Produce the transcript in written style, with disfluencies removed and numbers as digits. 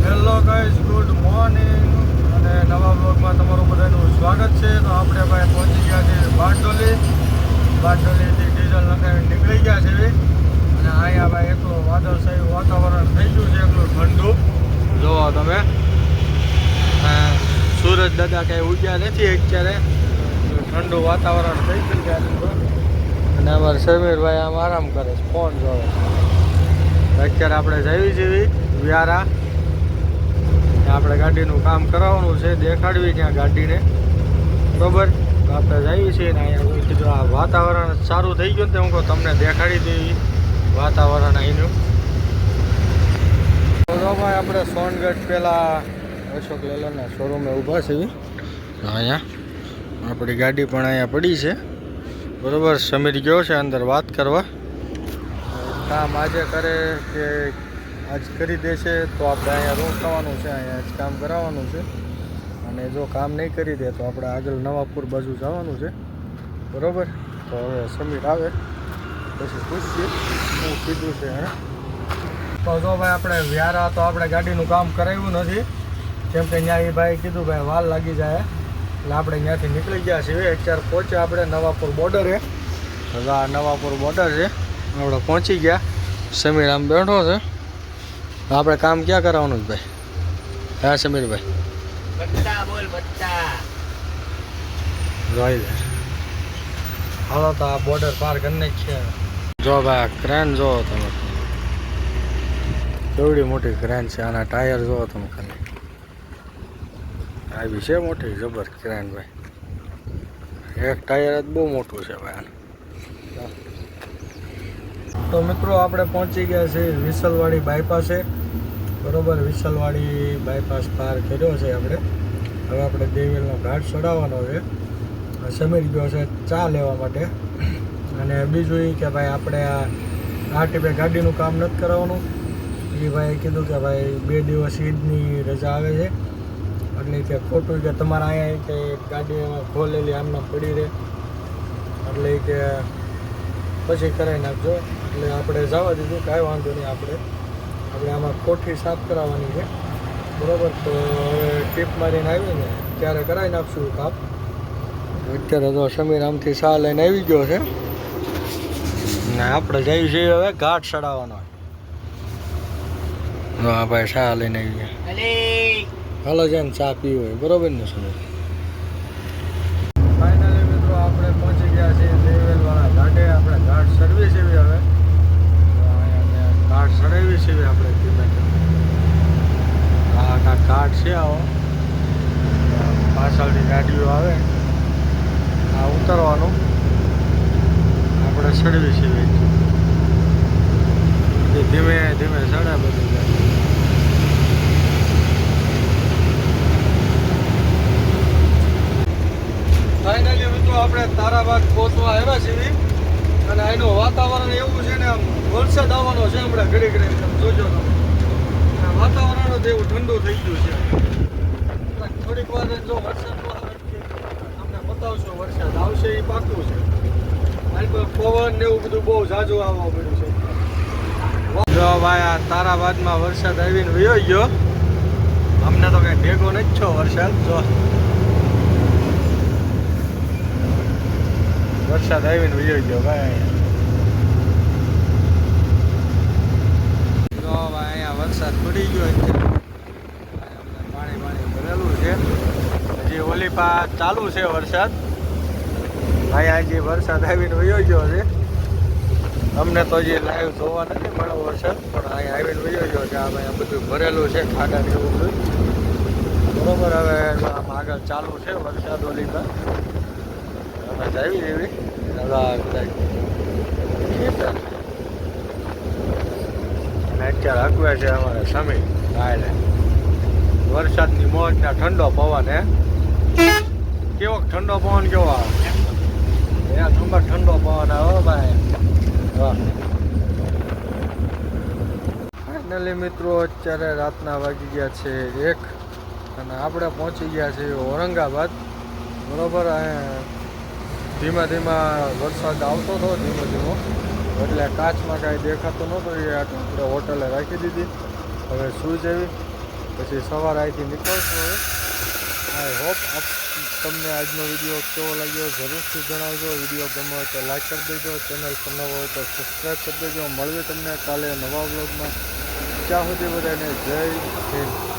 Hello guys, good morning અને નવા બ્લોગમાં તમારું બધાનું સ્વાગત છે. તો આપણે ભાઈ પહોંચી ગયા છે બારડોલીથી ડીઝલ નખાવીને નીકળી ગયા છે અને અહીંયા ભાઈ એકલું વાદળછાયું વાતાવરણ થઈ ગયું છે, એકલું ઠંડુ. જોવો તમે, સૂરજ દાદા કંઈ ઉગ્યા નથી અત્યારે, ઠંડુ વાતાવરણ થઈ ગયું છે. અને અમારે સમીરભાઈ આમ આરામ કરે છે, ફોન જોવે છે. અત્યારે આપણે જઈએ છીએ વ્યારા. આપણે ગાડીનું કામ કરાવવાનું છે, દેખાડવી ત્યાં ગાડીને, બરાબર. તો આપણે જઈએ છીએ ને અહીંયા કીધું આ વાતાવરણ સારું થઈ ગયું ને હું કહું તમને દેખાડી દઈએ વાતાવરણ અહીંનું. તો ભાઈ આપણે સોનગઢ પહેલાં અશોક લેલનના શોરૂમે ઊભા છીએ. અહીંયા આપણી ગાડી પણ અહીંયા પડી છે, બરાબર. સમીર ગયો છે અંદર વાત કરવા, કામ આજે કરે કે આજ કરી દેશે તો આપણે અહીંયા રોકાવાનું છે, અહીંયા જ કામ કરાવવાનું છે. અને જો કામ નહીં કરી દે તો આપણે આગળ નવાપુર બાજુ જવાનું છે, બરાબર. તો હવે સમીર આવે પછી પૂછીએ શું કીધું છે. તો જો ભાઈ આપણે વ્યારા તો આપણે ગાડીનું કામ કરાવ્યું નથી, કેમ કે ત્યાં એ ભાઈ કીધું ભાઈ વાર લાગી જાય, એટલે આપણે ત્યાંથી નીકળી ગયા છીએ. અત્યારે પહોંચ્યા આપણે નવાપુર બોર્ડરે. હવે આ નવાપુર બોર્ડર છે, આપણે પહોંચી ગયા. સમીર આમ બેઠો છે. આપણે કામ ક્યાં કરાવવાનું છે ભાઈ? હા સમીરભાઈ, જોઈ લે. હાલો તો આ બોર્ડર પાર કરીને જ છે. જો ભાઈ આ ક્રેન જોવો તમે, કેવડી મોટી ક્રેન છે. આના ટાયર જોવો તમે ખાલી, આવી છે મોટી જબર ક્રેન ભાઈ. એક ટાયર જ બહુ મોટું છે ભાઈ આનું. તો મિત્રો આપણે પહોંચી ગયા છે વિસલવાડી બાયપાસે, બરાબર. વિસલવાડી બાયપાસ પાર કર્યો છે આપણે. હવે આપણે દેવેલનો ઘાટ ચડાવવાનો છે. સમીર ગયો છે ચા લેવા માટે. અને બીજું એ કે ભાઈ આપણે આ ટીપે ગાડીનું કામ નથી કરાવવાનું. એ ભાઈએ કીધું કે ભાઈ 2 દિવસ ઈદની રજા આવે છે, એટલે કે ખોટું કે તમારે અહીંયા કે ગાડી ખોલેલી આમના પડી રહે, એટલે કે પછી કરાવી નાખજો. એટલે આપણે જવા દીધું, કાંઈ વાંધો નહીં. આપણે આમાં કોઠી સાફ કરાવવાની છે, બરાબર. તો હવે ટીપ મારીને આવીને ત્યારે કરાવી નાખશું કામ. અત્યારે તો સમીર આમથી સા લઈને આવી ગયો છે ને આપણે જઈએ છીએ હવે ઘાટ ચડાવવાનો. હા ભાઈ સા લઈને આવી ગયા. હાલો જઈને ચા પીવી હોય, બરાબર ને સમીર? ફાઇનલી મિત્રો આપણે પહોંચી ગયા છીએ દેવેલવાળા ઘાટે. આપણે ઘાટ ચડવી છે હવે, ઘાટ ચડાવી છે આપણે ધીમે ધીમે. આ ઘાટ છે, આવો પાછળની ગાડીઓ આવે, આ ઉતરવાનું આપણે ચડવી છે. ધીમે ધીમે ચડે બધું જાય. ફાઇનલી મિત્રો આપણે તારાબાગ પહોંચવા આવ્યા છીએ. અને એનું વાતાવરણ એવું છે ને, આમ વરસાદ આવવાનો છે હમણાં ઘડી ઘડી. તમે જોજો, વાતાવરણ જ એવું ઠંડુ થઈ ગયું છે. થોડીક વાર જો વરસાદ તમને બતાવશો, વરસાદ આવશે એ પાકું છે. પવન ને એવું બધું બહુ ઝાઝું આવવા મળ્યું છે. જો ભાઈ આ તારાબાદમાં વરસાદ આવીને વયો ગયો. અમને તો કઈ ભેગો નથી છો વરસાદ. જો વરસાદ આવીને વયો ગયો ભાઈ. જો ભાઈ અહીંયા વરસાદ પડી ગયો, પાણી ભરેલું છે. હજી ઓલી પા ચાલુ છે વરસાદ. અહીંયા હજી વરસાદ આવીને વયો ગયો છે. અમને તો હજી લાઈવ જોવા નથી મળ્યો વરસાદ, પણ અહીંયા આવીને વયો ગયો છે. આ ભાઈ બધું ભરેલું છે, ખાડા ને એવું બધું, બરોબર. હવે આમ આગળ ચાલુ છે વરસાદ ઓલી પા. અમે જાવી એવી અત્યારે અગવે છે અમારે સમી. હાલે વરસાદની મોજ ને ઠંડો પવન. કેવો ઠંડો પવન કેવો આવે? નંબર ઠંડો પવન આવે ભાઈ. વાહ. ફાઇનલી મિત્રો અત્યારે રાતના વાગી ગયા છે 1 અને આપણે પહોંચી ગયા છીએ ઔરંગાબાદ, બરોબર. ધીમા ધીમા વરસાદ આવતો હતો, ધીમો ધીમો, એટલે કાચમાં કાંઈ દેખાતું નહોતું. એ આપણે હોટલે રાખી દીધી. હવે સુઈ જવી પછી સવારે અહીંથી નીકળશું હવે. આઈ હોપ તમને આજનો વિડીયો કેવો લાગ્યો જરૂરથી જણાવજો. વિડીયો ગમ્યો હોય તો લાઈક કરી દેજો, ચેનલ પર નવો હોય તો સબસ્ક્રાઈબ કરી દેજો. મળીએ તમને કાલે નવા વ્લોગમાં. ત્યાં સુધી બધાને જય હિન્દ.